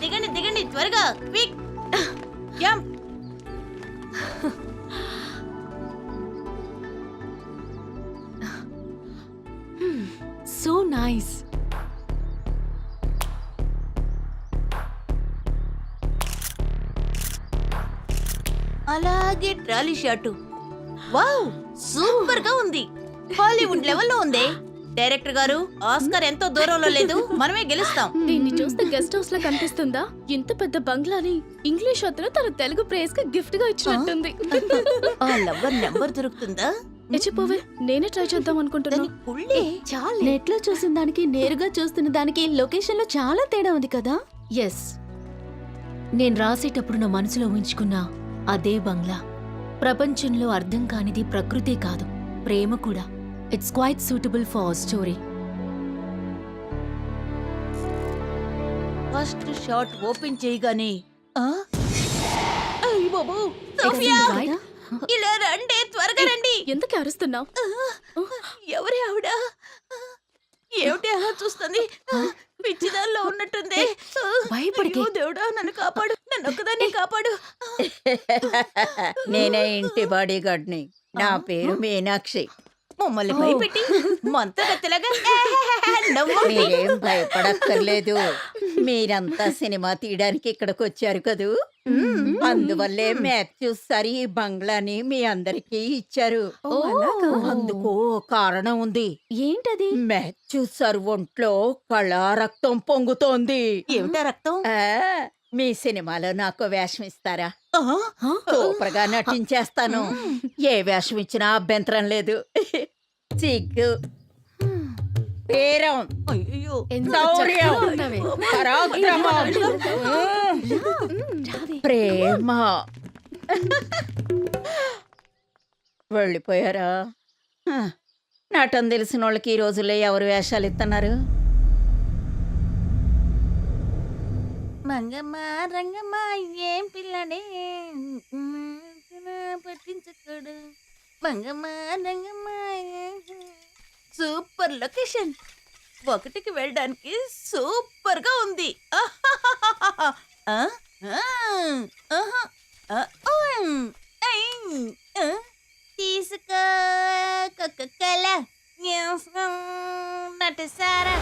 దిగండి దిగండి త్వరగా క్విక్ జంప్. So nice. అలాగే ట్రాలీ షాటు. వావ్, సూపర్ గా ఉంది. హాలీవుడ్ లెవెల్లో ఉంది. డైరెక్టర్ గారు, ఆస్కార్ ఎంతో దూరంలో లేదు, మనమే గెలుస్తాం. దీన్ని చూస్తే గెస్ట్ హౌస్ లా కనిపిస్తుందా? ఇంత పెద్ద బంగ్లాని ఇంగ్లీష్ అతను తన తెలుగు ప్రేస్ గా గిఫ్ట్ గా ఇచ్చినట్టుంది. ఆ లవ్వర్ నెంబర్ దొరుకుతుందా? ఇచ్చిపోవే, నేనే ట్రై చేద్దాం అనుకుంటున్నా. చాలా నెట్ లో చూసిన దానికి నేరుగా చూస్తున్న దానికి లొకేషన్ లో చాలా తేడా ఉంది కదా. ఎస్, నేను రాసేటప్పుడు నా మనసులో ఉంచుకున్న అదే బంగ్లా. ప్రపంచంలో అర్థం కానిది ప్రకృతే కాదు, ప్రేమ కూడా. It's quite suitable for story. First shot open చేయగానే అయ్య బాబు, సోఫియా, ఇలా రండి, త్వరగా రండి. ఎందుకు అరుస్తున్నావు? ఎవరి ఆవిడ? ఏమిటి అలా చూస్తుంది? పిచ్చిదాల్లో ఉన్నట్టుంది. భయపడకే. అయ్యో దేవుడా, నన్ను కాపాడు, నన్ను ఒక్కదాన్ని కాపాడు. నేనే ఇంటి బాడీగార్డ్ని. నా పేరు మీనాక్షి. మమ్మల్ని భయపెట్టి మంతగత్తెలాగా మీరేం భయపడక్కర్లేదు. మీరంతా సినిమా తీయడానికి ఇక్కడికి వచ్చారు కదూ, అందువల్లే మాథ్యూ సార్ ఈ బంగ్లాని మీ అందరికీ ఇచ్చారు. అందుకు కారణం ఉంది. ఏంటది? మాథ్యూ సార్ ఒంట్లో కళా రక్తం పొంగుతోంది. ఏమిటా రక్తం? మీ సినిమాలో నాకు వేషం ఇస్తారా? సూపర్ గా నటించేస్తాను. ఏ వేషం ఇచ్చినా అభ్యంతరం లేదు. సిగ్గు, వీరం, అయ్యో, శౌర్యం, పరాక్రమం, ప్రేమ. వెళ్ళిపోయారా? నటన తెలిసిన వాళ్ళకి ఈ రోజుల్లో ఎవరు వేషాలు ఇస్తున్నారు? మంగమ్మ రంగమ్మ ఏం పిల్లనే పట్టించకూడు. మంగమ్మ రంగమ్మ. Super location. ఒకటికి వెళ్ళడానికి సూపర్ గా ఉంది. తీసుకో కల నటసారా.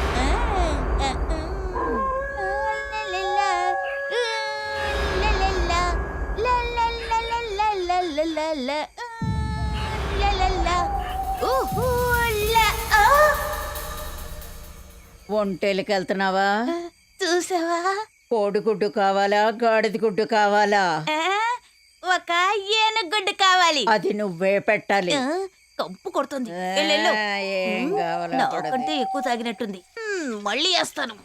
ఒంటేలకి వెళ్తున్నావా? చూసావా? కోడిగుడ్డు కావాలా, గాడిద గుడ్డు కావాలా? ఒక ఏనుగుడ్డు కావాలి. అది నువ్వే పెట్టాలి. కంపు కొడుతుంది. ఏం కావాలా? నాకంటే ఎక్కువ తాగినట్టుంది. మళ్ళీ వేస్తాను.